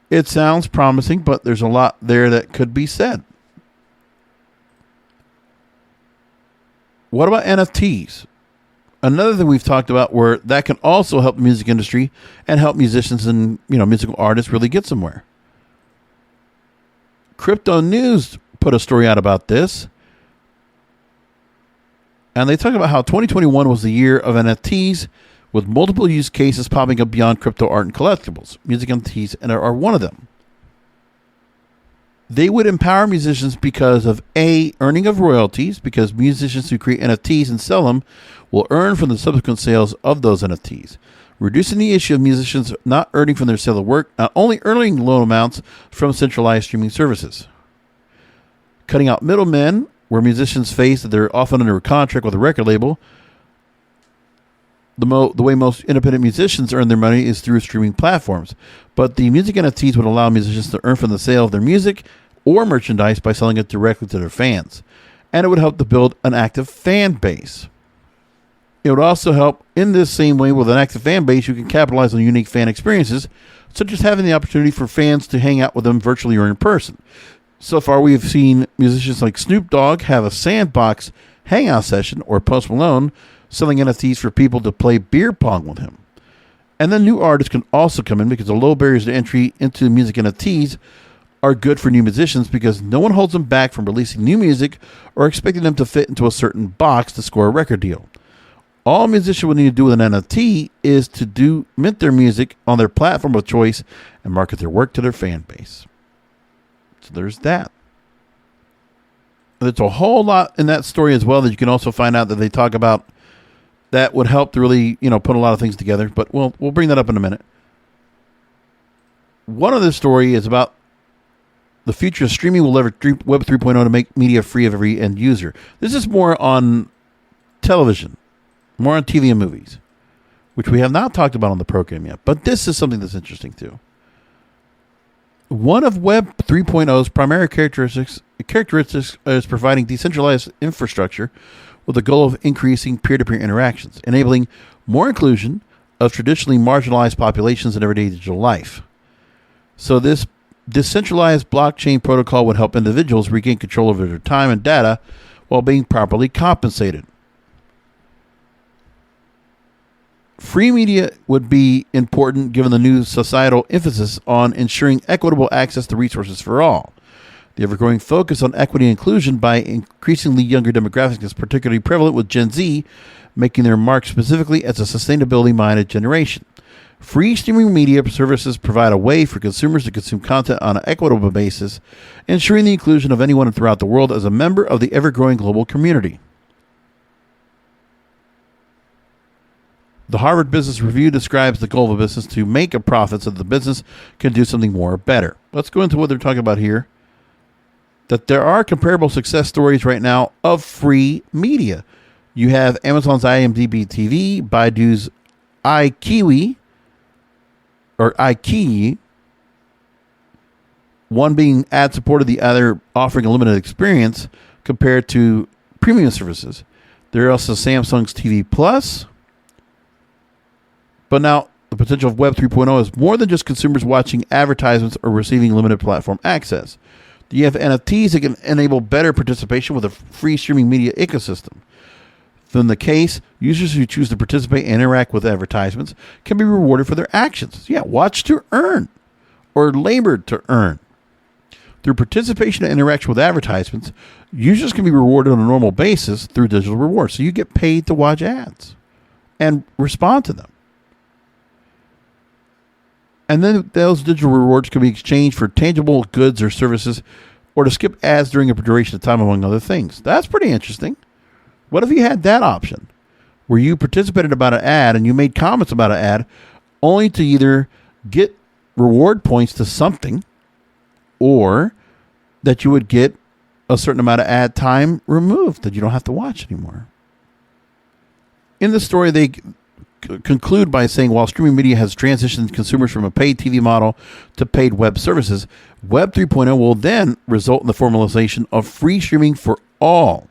it sounds promising, but there's a lot there that could be said. What about NFTs? Another thing we've talked about, where that can also help the music industry and help musicians and musical artists really get somewhere. Crypto News put a story out about this, and they talk about how 2021 was the year of NFTs, with multiple use cases popping up beyond crypto art and collectibles. Music NFTs are one of them. They would empower musicians because of earning of royalties, because musicians who create NFTs and sell them will earn from the subsequent sales of those NFTs, reducing the issue of musicians not earning from their sale of work, not only earning low amounts from centralized streaming services. Cutting out middlemen, where musicians face that they're often under a contract with a record label. The way most independent musicians earn their money is through streaming platforms, but the music NFTs would allow musicians to earn from the sale of their music or merchandise by selling it directly to their fans, and it would help to build an active fan base. It would also help in this same way. With an active fan base, you can capitalize on unique fan experiences, such as having the opportunity for fans to hang out with them virtually or in person. So far, we have seen musicians like Snoop Dogg have a Sandbox hangout session, or Post Malone selling NFTs for people to play beer pong with him. And then new artists can also come in, because the low barriers to entry into music NFTs are good for new musicians, because no one holds them back from releasing new music or expecting them to fit into a certain box to score a record deal. All a musician would need to do with an NFT is to mint their music on their platform of choice and market their work to their fan base. So there's that. There's a whole lot in that story as well that you can also find out that they talk about that would help to really, put a lot of things together. But we'll bring that up in a minute. One of the story is about the future of streaming will leverage Web 3.0 to make media free of every end user. This is more on television, more on TV and movies, which we have not talked about on the program yet. But this is something that's interesting too. One of Web 3.0's primary characteristics is providing decentralized infrastructure with the goal of increasing peer-to-peer interactions, enabling more inclusion of traditionally marginalized populations in everyday digital life. So this decentralized blockchain protocol would help individuals regain control over their time and data while being properly compensated. Free media would be important given the new societal emphasis on ensuring equitable access to resources for all. The ever-growing focus on equity and inclusion by increasingly younger demographics is particularly prevalent with Gen Z, making their mark specifically as a sustainability-minded generation. Free streaming media services provide a way for consumers to consume content on an equitable basis, ensuring the inclusion of anyone throughout the world as a member of the ever-growing global community. The Harvard Business Review describes the goal of a business to make a profit so that the business can do something more or better. Let's go into what they're talking about here. That there are comparable success stories right now of free media. You have Amazon's IMDb TV, Baidu's iQiyi, one being ad-supported, the other offering a limited experience compared to premium services. There are also Samsung's TV Plus. But now, the potential of Web 3.0 is more than just consumers watching advertisements or receiving limited platform access. You have NFTs that can enable better participation with a free streaming media ecosystem. In the case, users who choose to participate and interact with advertisements can be rewarded for their actions. Yeah, watch to earn or labor to earn. Through participation and interaction with advertisements, users can be rewarded on a normal basis through digital rewards. So you get paid to watch ads and respond to them. And then those digital rewards can be exchanged for tangible goods or services or to skip ads during a duration of time, among other things. That's pretty interesting. What if you had that option where you participated about an ad and you made comments about an ad only to either get reward points to something or that you would get a certain amount of ad time removed that you don't have to watch anymore? In the story, they conclude by saying while streaming media has transitioned consumers from a paid TV model to paid web services, Web 3.0 will then result in the formalization of free streaming for all.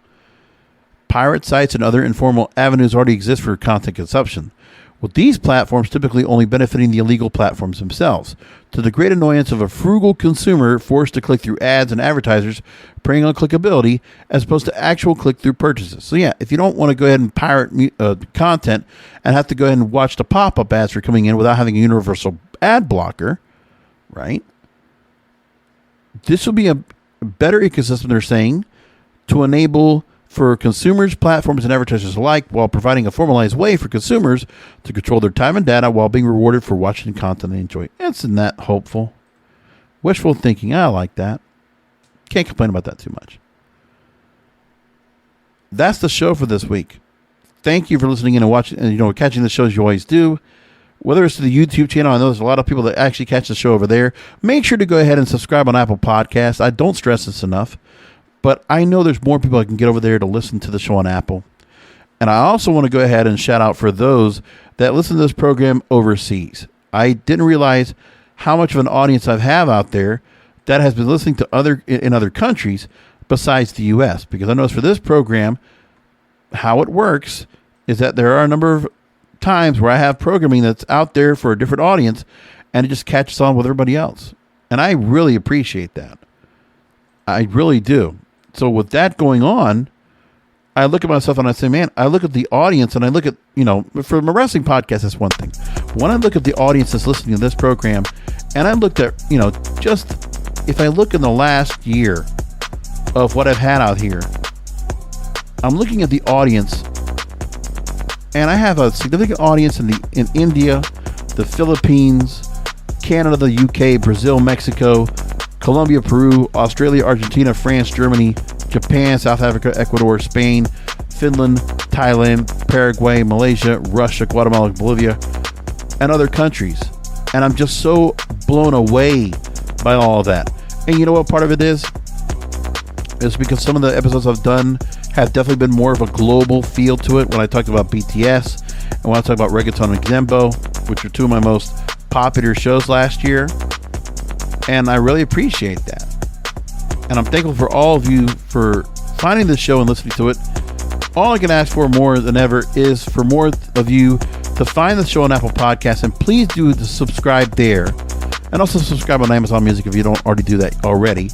Pirate sites and other informal avenues already exist for content consumption, with these platforms typically only benefiting the illegal platforms themselves, to the great annoyance of a frugal consumer forced to click through ads and advertisers preying on clickability as opposed to actual click-through purchases. So yeah, if you don't want to go ahead and pirate content and have to go ahead and watch the pop-up ads for coming in without having a universal ad blocker, right? This will be a better ecosystem, they're saying, to enable for consumers, platforms, and advertisers alike, while providing a formalized way for consumers to control their time and data while being rewarded for watching content they enjoy. Isn't that hopeful? Wishful thinking. I like that. Can't complain about that too much. That's the show for this week. Thank you for listening in and watching, and catching the show as you always do. Whether it's to the YouTube channel, I know there's a lot of people that actually catch the show over there. Make sure to go ahead and subscribe on Apple Podcasts. I don't stress this enough. But I know there's more people that can get over there to listen to the show on Apple. And I also want to go ahead and shout out for those that listen to this program overseas. I didn't realize how much of an audience I have out there that has been listening to in other countries besides the U.S. Because I noticed for this program, how it works is that there are a number of times where I have programming that's out there for a different audience and it just catches on with everybody else. And I really appreciate that. I really do. So with that going on, I look at myself and I say, man, I look at the audience and I look at, for a wrestling podcast, that's one thing. When I look at the audience that's listening to this program, and I looked at, just if I look in the last year of what I've had out here, I'm looking at the audience And I have a significant audience in India, the Philippines, Canada, the UK, Brazil, Mexico, Colombia, Peru, Australia, Argentina, France, Germany, Japan, South Africa, Ecuador, Spain, Finland, Thailand, Paraguay, Malaysia, Russia, Guatemala, Bolivia, and other countries. And I'm just so blown away by all of that. And you know what part of it is? It's because some of the episodes I've done have definitely been more of a global feel to it. When I talked about BTS and when I talked about Reggaeton and Dembo, which are two of my most popular shows last year. And I really appreciate that. And I'm thankful for all of you for finding this show and listening to it. All I can ask for more than ever is for more of you to find the show on Apple Podcasts, and please do subscribe there. And also subscribe on Amazon Music if you don't already do that already.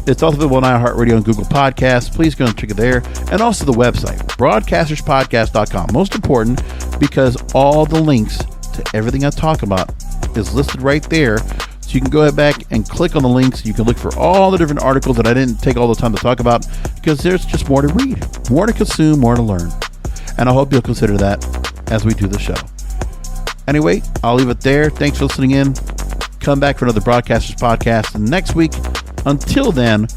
It's also available on iHeart Radio and Google Podcasts. Please go and check it there. And also the website, broadcasterspodcast.com. Most important, because all the links to everything I talk about is listed right there. So you can go back and click on the links. You can look for all the different articles that I didn't take all the time to talk about, because there's just more to read, more to consume, more to learn. And I hope you'll consider that as we do the show. Anyway, I'll leave it there. Thanks for listening in. Come back for another Broadcasters Podcast next week. Until then,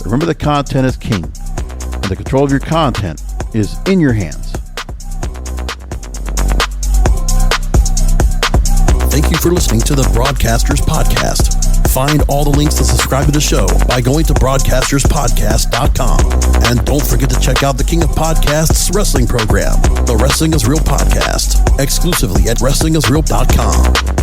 remember the content is king, and the control of your content is in your hands. Thank you for listening to the Broadcasters Podcast. Find all the links to subscribe to the show by going to broadcasterspodcast.com. And don't forget to check out the King of Podcasts wrestling program, the Wrestling is Real podcast, exclusively at wrestlingisreal.com.